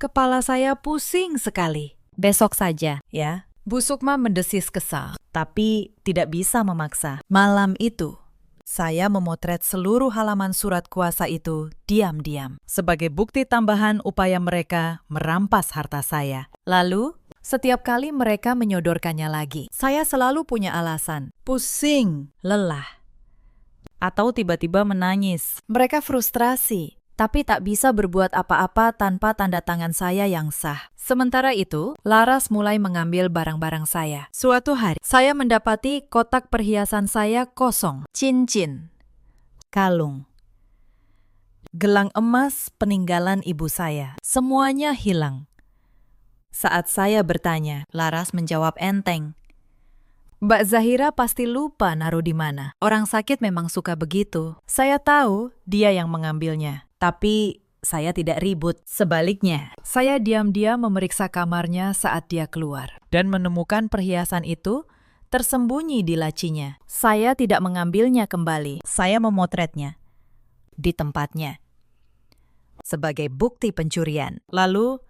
"Kepala saya pusing sekali. Besok saja, ya." Bu Sukma mendesis kesal, tapi tidak bisa memaksa. Malam itu, saya memotret seluruh halaman surat kuasa itu diam-diam, sebagai bukti tambahan upaya mereka merampas harta saya. Lalu, setiap kali mereka menyodorkannya lagi, saya selalu punya alasan. Pusing, lelah, atau tiba-tiba menangis. Mereka frustrasi, tapi tak bisa berbuat apa-apa tanpa tanda tangan saya yang sah. Sementara itu, Laras mulai mengambil barang-barang saya. Suatu hari, saya mendapati kotak perhiasan saya kosong. Cincin, kalung, gelang emas peninggalan ibu saya, semuanya hilang. Saat saya bertanya, Laras menjawab enteng, "Mbak Zahira pasti lupa naruh di mana. Orang sakit memang suka begitu. Saya tahu dia yang mengambilnya. Tapi saya tidak ribut. Sebaliknya, saya diam-diam memeriksa kamarnya saat dia keluar dan menemukan perhiasan itu tersembunyi di lacinya. Saya tidak mengambilnya kembali. Saya memotretnya di tempatnya sebagai bukti pencurian. Lalu,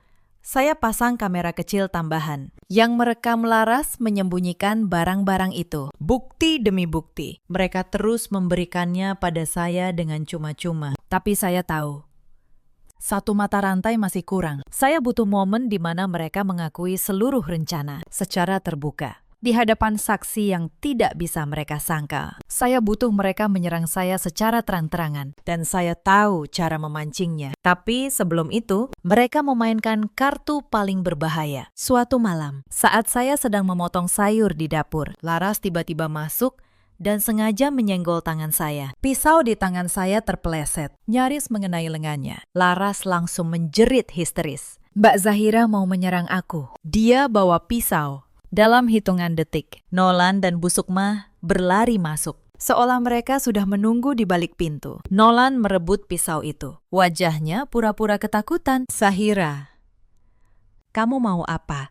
saya pasang kamera kecil tambahan yang merekam Laras menyembunyikan barang-barang itu. Bukti demi bukti. Mereka terus memberikannya pada saya dengan cuma-cuma. Tapi saya tahu, satu mata rantai masih kurang. Saya butuh momen di mana mereka mengakui seluruh rencana secara terbuka, di hadapan saksi yang tidak bisa mereka sangka. Saya butuh mereka menyerang saya secara terang-terangan, dan saya tahu cara memancingnya. Tapi sebelum itu, mereka memainkan kartu paling berbahaya. Suatu malam, saat saya sedang memotong sayur di dapur, Laras tiba-tiba masuk dan sengaja menyenggol tangan saya. Pisau di tangan saya terpeleset, nyaris mengenai lengannya. Laras langsung menjerit histeris. "Mbak Zahira mau menyerang aku." Dia bawa pisau. Dalam hitungan detik, Nolan dan Bu Sukma berlari masuk, seolah mereka sudah menunggu di balik pintu. Nolan merebut pisau itu. Wajahnya pura-pura ketakutan. "Zahira, kamu mau apa?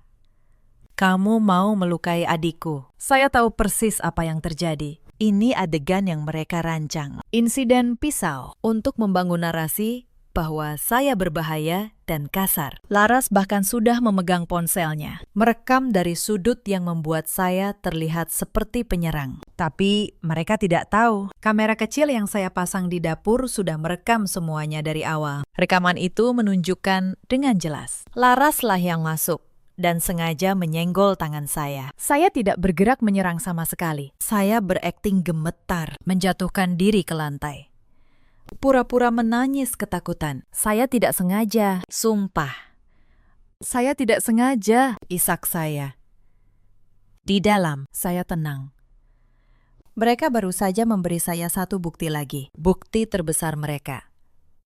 Kamu mau melukai adikku." Saya tahu persis apa yang terjadi. Ini adegan yang mereka rancang. Insiden pisau untuk membangun narasi bahwa saya berbahaya dan kasar. Laras bahkan sudah memegang ponselnya, merekam dari sudut yang membuat saya terlihat seperti penyerang. Tapi mereka tidak tahu, kamera kecil yang saya pasang di dapur sudah merekam semuanya dari awal. Rekaman itu menunjukkan dengan jelas, Laraslah yang masuk dan sengaja menyenggol tangan saya. Saya tidak bergerak menyerang sama sekali. Saya berakting gemetar, menjatuhkan diri ke lantai. Pura-pura menangis ketakutan. Saya tidak sengaja, sumpah. Saya tidak sengaja, isak saya. Di dalam, saya tenang. Mereka baru saja memberi saya satu bukti lagi. Bukti terbesar mereka,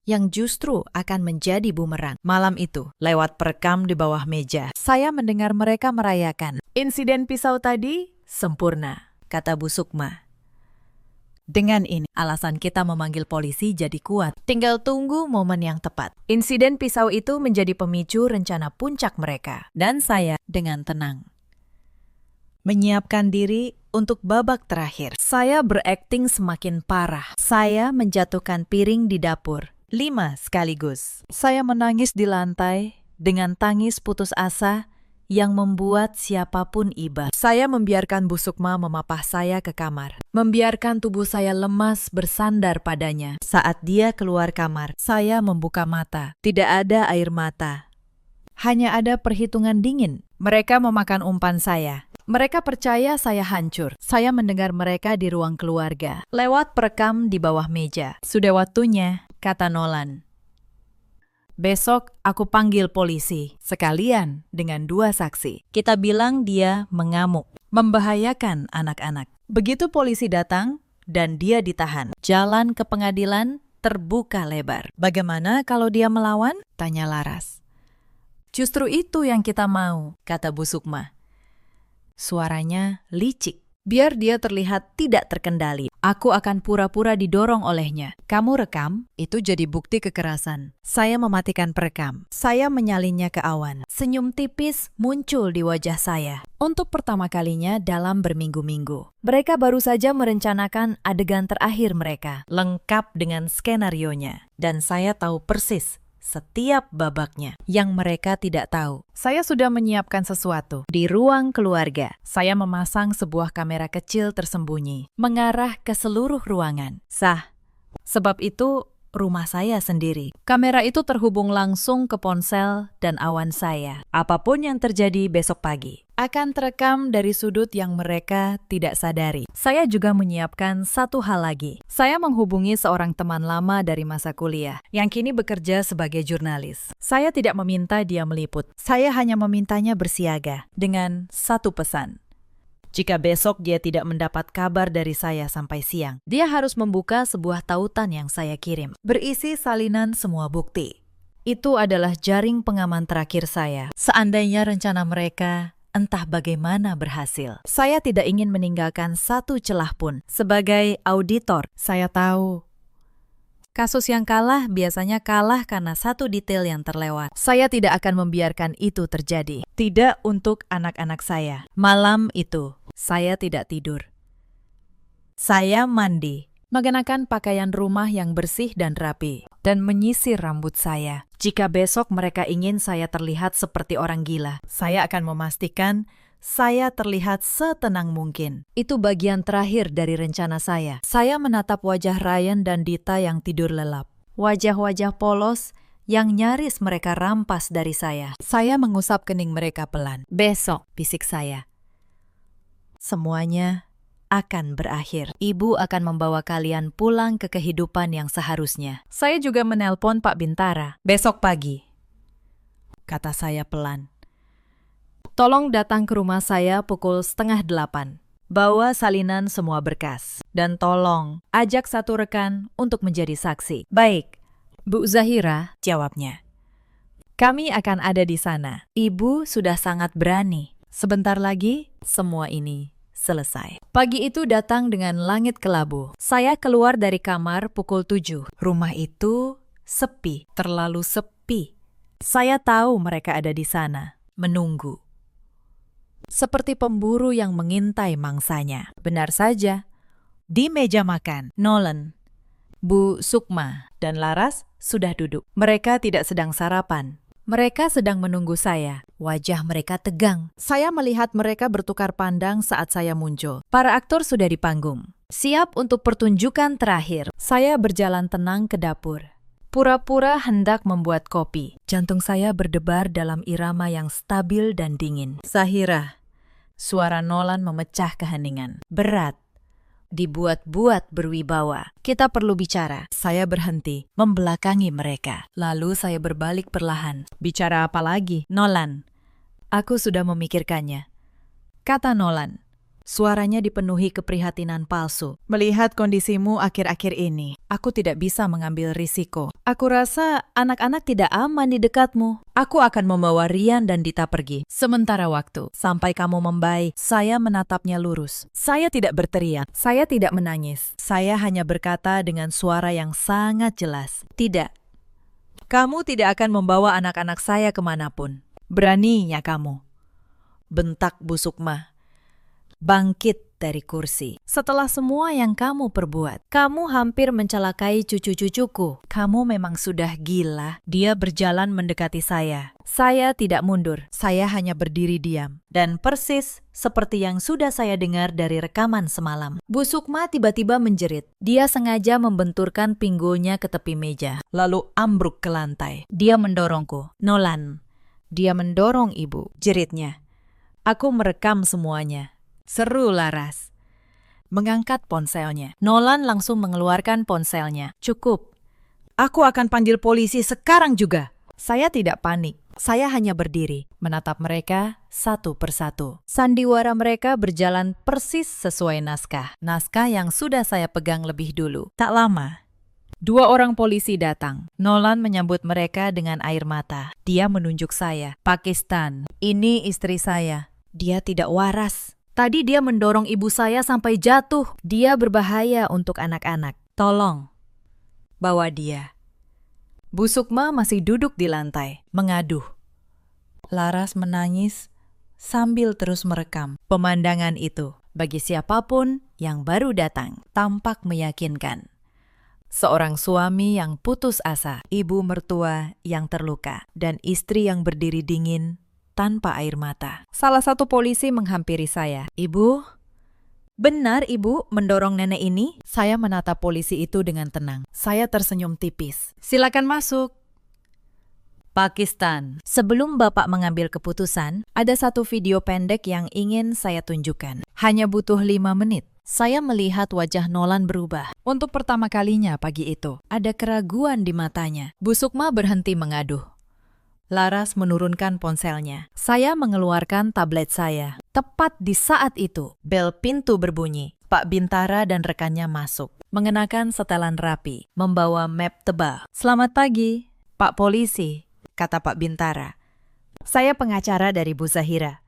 yang justru akan menjadi bumerang. Malam itu, lewat perekam di bawah meja, saya mendengar mereka merayakan. "Insiden pisau tadi sempurna," kata Bu Sukma. Dengan ini, alasan kita memanggil polisi jadi kuat. Tinggal tunggu momen yang tepat. Insiden pisau itu menjadi pemicu rencana puncak mereka. Dan saya dengan tenang menyiapkan diri untuk babak terakhir. Saya berakting semakin parah. Saya menjatuhkan piring di dapur. 5 sekaligus. Saya menangis di lantai dengan tangis putus asa yang membuat siapapun iba. Saya membiarkan Bu Sukma memapah saya ke kamar. Membiarkan tubuh saya lemas bersandar padanya. Saat dia keluar kamar, saya membuka mata. Tidak ada air mata. Hanya ada perhitungan dingin. Mereka memakan umpan saya. Mereka percaya saya hancur. Saya mendengar mereka di ruang keluarga. Lewat perekam di bawah meja. Sudah waktunya, kata Nolan. Besok aku panggil polisi. Sekalian dengan 2 saksi. Kita bilang dia mengamuk. Membahayakan anak-anak. Begitu polisi datang dan dia ditahan. Jalan ke pengadilan terbuka lebar. Bagaimana kalau dia melawan? Tanya Laras. Justru itu yang kita mau, kata Bu Sukma. Suaranya licik. Biar dia terlihat tidak terkendali. Aku akan pura-pura didorong olehnya. Kamu rekam, itu jadi bukti kekerasan. Saya mematikan perekam. Saya menyalinnya ke awan. Senyum tipis muncul di wajah saya. Untuk pertama kalinya dalam berminggu-minggu. Mereka baru saja merencanakan adegan terakhir mereka. Lengkap dengan skenarionya. Dan saya tahu persis setiap babaknya. Yang mereka tidak tahu. Saya sudah menyiapkan sesuatu. Di ruang keluarga, saya memasang sebuah kamera kecil tersembunyi, mengarah ke seluruh ruangan. Sah. Sebab itu, rumah saya sendiri. Kamera itu terhubung langsung ke ponsel dan awan saya. Apapun yang terjadi besok pagi akan terekam dari sudut yang mereka tidak sadari. Saya juga menyiapkan satu hal lagi. Saya menghubungi seorang teman lama dari masa kuliah yang kini bekerja sebagai jurnalis. Saya tidak meminta dia meliput. Saya hanya memintanya bersiaga dengan satu pesan. Jika besok dia tidak mendapat kabar dari saya sampai siang, dia harus membuka sebuah tautan yang saya kirim. Berisi salinan semua bukti. Itu adalah jaring pengaman terakhir saya. Seandainya rencana mereka entah bagaimana berhasil. Saya tidak ingin meninggalkan satu celah pun. Sebagai auditor, saya tahu kasus yang kalah biasanya kalah karena satu detail yang terlewat. Saya tidak akan membiarkan itu terjadi. Tidak untuk anak-anak saya. Malam itu, saya tidak tidur. Saya mandi, mengenakan pakaian rumah yang bersih dan rapi, dan menyisir rambut saya. Jika besok mereka ingin saya terlihat seperti orang gila, saya akan memastikan saya terlihat setenang mungkin. Itu bagian terakhir dari rencana saya. Saya menatap wajah Ryan dan Dita yang tidur lelap. Wajah-wajah polos yang nyaris mereka rampas dari saya. Saya mengusap kening mereka pelan. Besok, bisik saya, semuanya akan berakhir. Ibu akan membawa kalian pulang ke kehidupan yang seharusnya. Saya juga menelpon Pak Bintara. Besok pagi, kata saya pelan. Tolong datang ke rumah saya pukul 7:30. Bawa salinan semua berkas. Dan tolong ajak satu rekan untuk menjadi saksi. Baik, Bu Zahira, jawabnya. Kami akan ada di sana. Ibu sudah sangat berani. Sebentar lagi, semua ini selesai. Pagi itu datang dengan langit kelabu. Saya keluar dari kamar pukul 7. Rumah itu sepi, terlalu sepi. Saya tahu mereka ada di sana, menunggu. Seperti pemburu yang mengintai mangsanya. Benar saja, di meja makan, Nolan, Bu Sukma, dan Laras sudah duduk. Mereka tidak sedang sarapan. Mereka sedang menunggu saya. Wajah mereka tegang. Saya melihat mereka bertukar pandang saat saya muncul. Para aktor sudah di panggung. Siap untuk pertunjukan terakhir. Saya berjalan tenang ke dapur. Pura-pura hendak membuat kopi. Jantung saya berdebar dalam irama yang stabil dan dingin. Zahira, suara Nolan memecah keheningan. Berat. Dibuat-buat berwibawa. Kita perlu bicara. Saya berhenti, membelakangi mereka. Lalu saya berbalik perlahan. Bicara apa lagi? Nolan. Aku sudah memikirkannya, kata Nolan. Suaranya dipenuhi keprihatinan palsu. Melihat kondisimu akhir-akhir ini, aku tidak bisa mengambil risiko. Aku rasa anak-anak tidak aman di dekatmu. Aku akan membawa Rian dan Dita pergi. Sementara waktu, sampai kamu membaik, saya menatapnya lurus. Saya tidak berteriak, saya tidak menangis. Saya hanya berkata dengan suara yang sangat jelas. Tidak. Kamu tidak akan membawa anak-anak saya kemanapun. Beraninya kamu. Bentak Bu Sukma. Bangkit dari kursi. Setelah semua yang kamu perbuat, kamu hampir mencelakai cucu-cucuku. Kamu memang sudah gila. Dia berjalan mendekati saya. Saya tidak mundur. Saya hanya berdiri diam. Dan persis seperti yang sudah saya dengar dari rekaman semalam. Bu Sukma tiba-tiba menjerit. Dia sengaja membenturkan pinggulnya ke tepi meja, lalu ambruk ke lantai. Dia mendorongku. Nolan. Dia mendorong ibu, jeritnya. Aku merekam semuanya. Seru Laras. Mengangkat ponselnya. Nolan langsung mengeluarkan ponselnya. Cukup. Aku akan panggil polisi sekarang juga. Saya tidak panik. Saya hanya berdiri, menatap mereka satu persatu. Sandiwara mereka berjalan persis sesuai naskah. Naskah yang sudah saya pegang lebih dulu. Tak lama, 2 orang polisi datang. Nolan menyambut mereka dengan air mata. Dia menunjuk saya. Pakistan, ini istri saya. Dia tidak waras. Tadi dia mendorong ibu saya sampai jatuh. Dia berbahaya untuk anak-anak. Tolong, bawa dia. Bu Sukma masih duduk di lantai, mengaduh. Laras menangis sambil terus merekam. Pemandangan itu, bagi siapapun yang baru datang, tampak meyakinkan. Seorang suami yang putus asa, ibu mertua yang terluka, dan istri yang berdiri dingin tanpa air mata. Salah satu polisi menghampiri saya. Ibu, benar ibu mendorong nenek ini? Saya menatap polisi itu dengan tenang. Saya tersenyum tipis. Silakan masuk. Pakistan. Sebelum Bapak mengambil keputusan, ada satu video pendek yang ingin saya tunjukkan. Hanya butuh 5 menit. Saya melihat wajah Nolan berubah. Untuk pertama kalinya pagi itu, ada keraguan di matanya. Bu Sukma berhenti mengaduh. Laras menurunkan ponselnya. Saya mengeluarkan tablet saya. Tepat di saat itu, bel pintu berbunyi. Pak Bintara dan rekannya masuk, mengenakan setelan rapi, membawa map tebal. Selamat pagi, Pak Polisi, kata Pak Bintara. Saya pengacara dari Bu Zahira.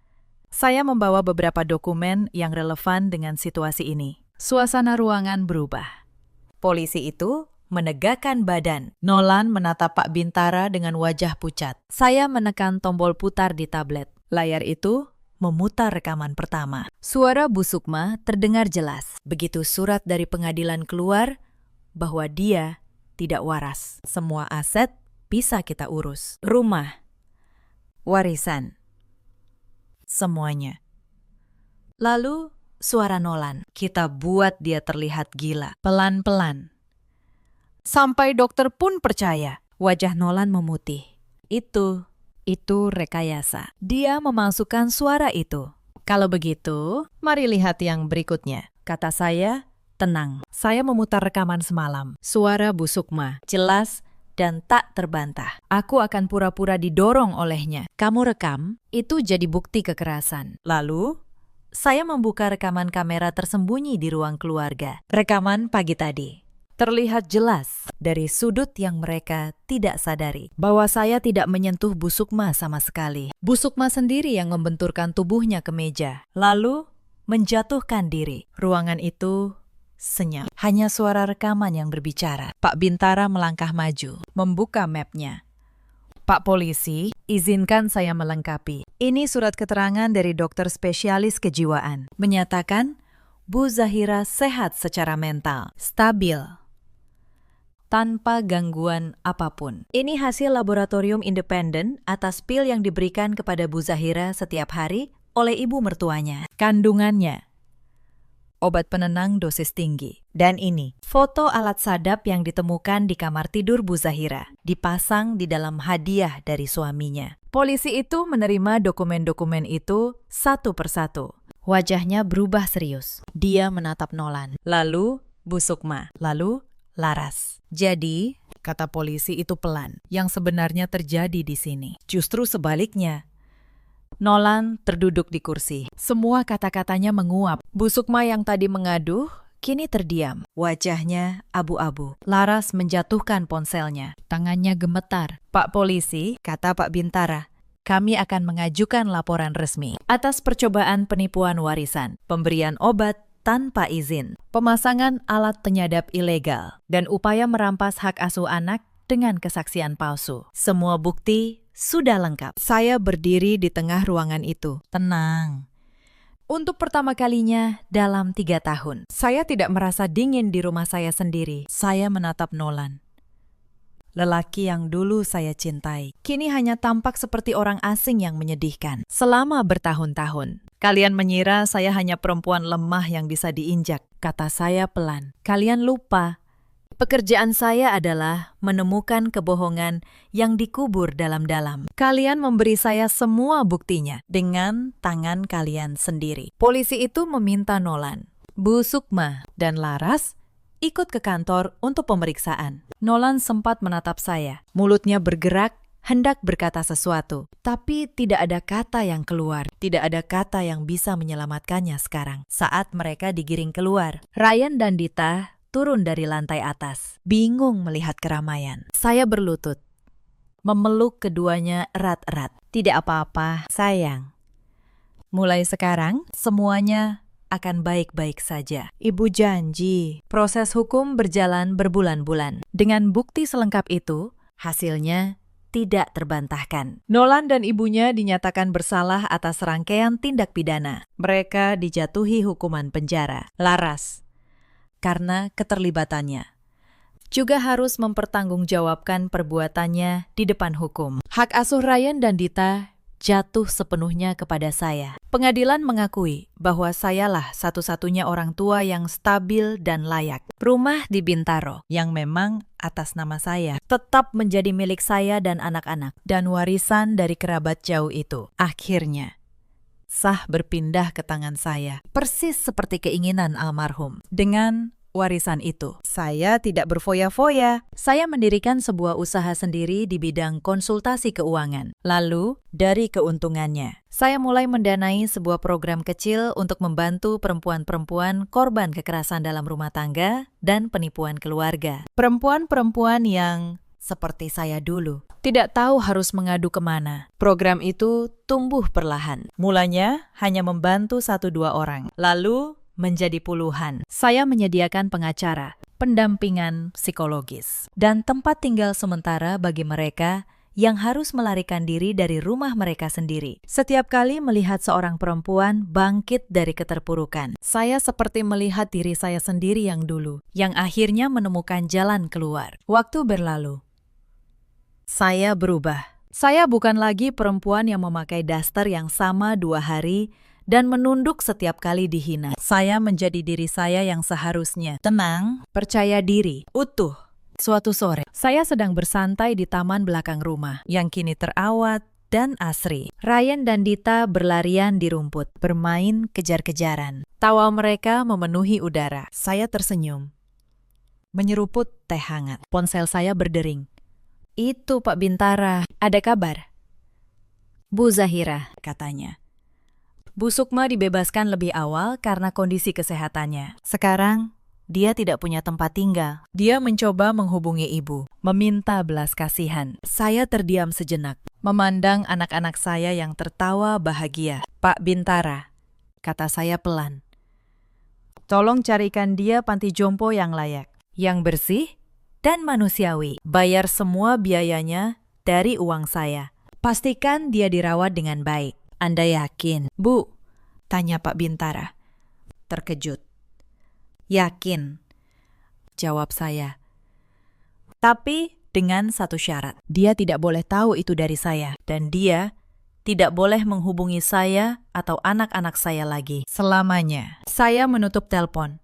Saya membawa beberapa dokumen yang relevan dengan situasi ini. Suasana ruangan berubah. Polisi itu menegakkan badan. Nolan menatap Pak Bintara dengan wajah pucat. Saya menekan tombol putar di tablet. Layar itu memutar rekaman pertama. Suara Bu Sukma terdengar jelas. Begitu surat dari pengadilan keluar bahwa dia tidak waras. Semua aset bisa kita urus. Rumah, warisan, semuanya. Lalu suara Nolan. Kita buat dia terlihat gila. Pelan-pelan. Sampai dokter pun percaya. Wajah Nolan memutih. Itu rekayasa. Dia memasukkan suara itu. Kalau begitu, mari lihat yang berikutnya. Kata saya, tenang. Saya memutar rekaman semalam. Suara Bu Sukma, jelas dan tak terbantah. Aku akan pura-pura didorong olehnya. Kamu rekam, itu jadi bukti kekerasan. Lalu, saya membuka rekaman kamera tersembunyi di ruang keluarga. Rekaman pagi tadi. Terlihat jelas dari sudut yang mereka tidak sadari bahwa saya tidak menyentuh Bu Sukma sama sekali. Bu Sukma sendiri yang membenturkan tubuhnya ke meja, lalu menjatuhkan diri. Ruangan itu senyap. Hanya suara rekaman yang berbicara. Pak Bintara melangkah maju, membuka mapnya. Pak Polisi, izinkan saya melengkapi. Ini surat keterangan dari dokter spesialis kejiwaan. Menyatakan Bu Zahira sehat secara mental, stabil, tanpa gangguan apapun. Ini hasil laboratorium independen atas pil yang diberikan kepada Bu Zahira setiap hari oleh ibu mertuanya. Kandungannya, obat penenang dosis tinggi. Dan ini, foto alat sadap yang ditemukan di kamar tidur Bu Zahira, dipasang di dalam hadiah dari suaminya. Polisi itu menerima dokumen-dokumen itu satu persatu. Wajahnya berubah serius. Dia menatap Nolan, lalu Bu Sukma, lalu Laras. Jadi, kata polisi itu pelan, yang sebenarnya terjadi di sini. Justru sebaliknya. Nolan terduduk di kursi. Semua kata-katanya menguap. Bu Sukma yang tadi mengaduh, kini terdiam. Wajahnya abu-abu. Laras menjatuhkan ponselnya. Tangannya gemetar. "Pak Polisi," kata Pak Bintara, "kami akan mengajukan laporan resmi atas percobaan penipuan warisan, pemberian obat tanpa izin, pemasangan alat penyadap ilegal, dan upaya merampas hak asuh anak dengan kesaksian palsu. Semua bukti sudah lengkap." Saya berdiri di tengah ruangan itu. Tenang. Untuk pertama kalinya dalam 3 tahun, saya tidak merasa dingin di rumah saya sendiri. Saya menatap Nolan. Lelaki yang dulu saya cintai, kini hanya tampak seperti orang asing yang menyedihkan. Selama bertahun-tahun, kalian mengira saya hanya perempuan lemah yang bisa diinjak, kata saya pelan. Kalian lupa, pekerjaan saya adalah menemukan kebohongan yang dikubur dalam-dalam. Kalian memberi saya semua buktinya dengan tangan kalian sendiri. Polisi itu meminta Nolan, Bu Sukma, dan Laras ikut ke kantor untuk pemeriksaan. Nolan sempat menatap saya. Mulutnya bergerak, hendak berkata sesuatu. Tapi tidak ada kata yang keluar. Tidak ada kata yang bisa menyelamatkannya sekarang. Saat mereka digiring keluar, Ryan dan Dita turun dari lantai atas. Bingung melihat keramaian. Saya berlutut, memeluk keduanya erat-erat. Tidak apa-apa, sayang. Mulai sekarang, semuanya akan baik-baik saja. Ibu janji. Proses hukum berjalan berbulan-bulan. Dengan bukti selengkap itu, hasilnya tidak terbantahkan. Nolan dan ibunya dinyatakan bersalah atas rangkaian tindak pidana. Mereka dijatuhi hukuman penjara. Laras, karena keterlibatannya, juga harus mempertanggungjawabkan perbuatannya di depan hukum. Hak asuh Ryan dan Dita jatuh sepenuhnya kepada saya. Pengadilan mengakui bahwa sayalah satu-satunya orang tua yang stabil dan layak. Rumah di Bintaro, yang memang atas nama saya, tetap menjadi milik saya dan anak-anak, dan warisan dari kerabat jauh itu akhirnya sah berpindah ke tangan saya, persis seperti keinginan almarhum. Dengan warisan itu, saya tidak berfoya-foya. Saya mendirikan sebuah usaha sendiri di bidang konsultasi keuangan. Lalu, dari keuntungannya, saya mulai mendanai sebuah program kecil untuk membantu perempuan-perempuan korban kekerasan dalam rumah tangga dan penipuan keluarga. Perempuan-perempuan yang seperti saya dulu, tidak tahu harus mengadu kemana. Program itu tumbuh perlahan. Mulanya hanya membantu 1-2 orang, lalu menjadi puluhan. Saya menyediakan pengacara, pendampingan psikologis, dan tempat tinggal sementara bagi mereka yang harus melarikan diri dari rumah mereka sendiri. Setiap kali melihat seorang perempuan bangkit dari keterpurukan, saya seperti melihat diri saya sendiri yang dulu, yang akhirnya menemukan jalan keluar. Waktu berlalu. Saya berubah. Saya bukan lagi perempuan yang memakai daster yang sama 2 hari dan menunduk setiap kali dihina. Saya menjadi diri saya yang seharusnya. Tenang, percaya diri, utuh. Suatu sore, saya sedang bersantai di taman belakang rumah, yang kini terawat dan asri. Ryan dan Dita berlarian di rumput, bermain kejar-kejaran. Tawa mereka memenuhi udara. Saya tersenyum, menyeruput teh hangat. Ponsel saya berdering. "Itu Pak Bintara, ada kabar?" "Bu Zahira," katanya. Bu Sukma dibebaskan lebih awal karena kondisi kesehatannya. Sekarang, dia tidak punya tempat tinggal. Dia mencoba menghubungi ibu, meminta belas kasihan. Saya terdiam sejenak, memandang anak-anak saya yang tertawa bahagia. "Pak Bintara," kata saya pelan, "tolong carikan dia panti jompo yang layak, yang bersih dan manusiawi. Bayar semua biayanya dari uang saya. Pastikan dia dirawat dengan baik." "Anda yakin, Bu?" tanya Pak Bintara, terkejut. "Yakin," jawab saya. "Tapi dengan satu syarat. Dia tidak boleh tahu itu dari saya. Dan dia tidak boleh menghubungi saya atau anak-anak saya lagi selamanya." Saya menutup telepon.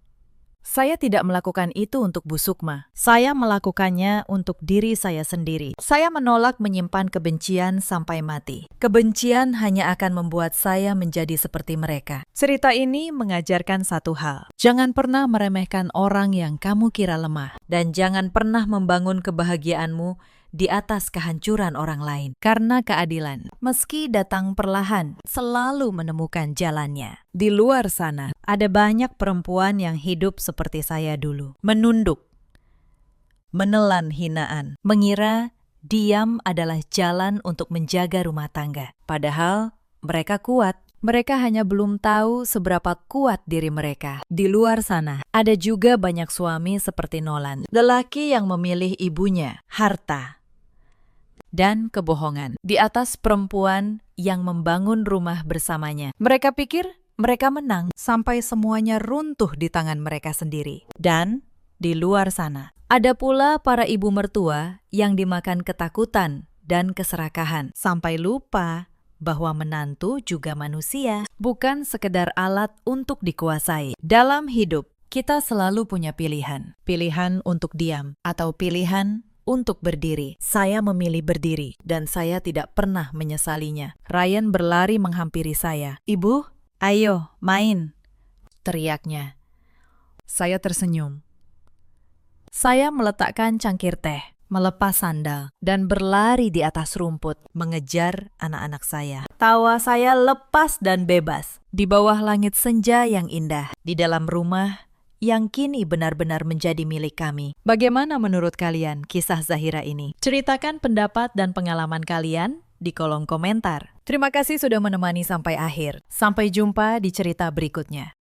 Saya tidak melakukan itu untuk Bu Sukma. Saya melakukannya untuk diri saya sendiri. Saya menolak menyimpan kebencian sampai mati. Kebencian hanya akan membuat saya menjadi seperti mereka. Cerita ini mengajarkan satu hal. Jangan pernah meremehkan orang yang kamu kira lemah. Dan jangan pernah membangun kebahagiaanmu di atas kehancuran orang lain. Karena keadilan, meski datang perlahan, selalu menemukan jalannya. Di luar sana, ada banyak perempuan yang hidup seperti saya dulu. Menunduk, menelan hinaan, mengira diam adalah jalan untuk menjaga rumah tangga. Padahal mereka kuat. Mereka hanya belum tahu seberapa kuat diri mereka. Di luar sana, ada juga banyak suami seperti Nolan. Lelaki yang memilih ibunya, harta, dan kebohongan di atas perempuan yang membangun rumah bersamanya. Mereka pikir mereka menang sampai semuanya runtuh di tangan mereka sendiri. Dan di luar sana, ada pula para ibu mertua yang dimakan ketakutan dan keserakahan sampai lupa bahwa menantu juga manusia, bukan sekedar alat untuk dikuasai. Dalam hidup, kita selalu punya pilihan. Pilihan untuk diam atau pilihan untuk berdiri. Saya memilih berdiri dan saya tidak pernah menyesalinya. Ryan berlari menghampiri saya. "Ibu, ayo, main," teriaknya. Saya tersenyum. Saya meletakkan cangkir teh, melepas sandal, dan berlari di atas rumput, mengejar anak-anak saya. Tawa saya lepas dan bebas, di bawah langit senja yang indah, di dalam rumah yang kini benar-benar menjadi milik kami. Bagaimana menurut kalian kisah Zahira ini? Ceritakan pendapat dan pengalaman kalian di kolom komentar. Terima kasih sudah menemani sampai akhir. Sampai jumpa di cerita berikutnya.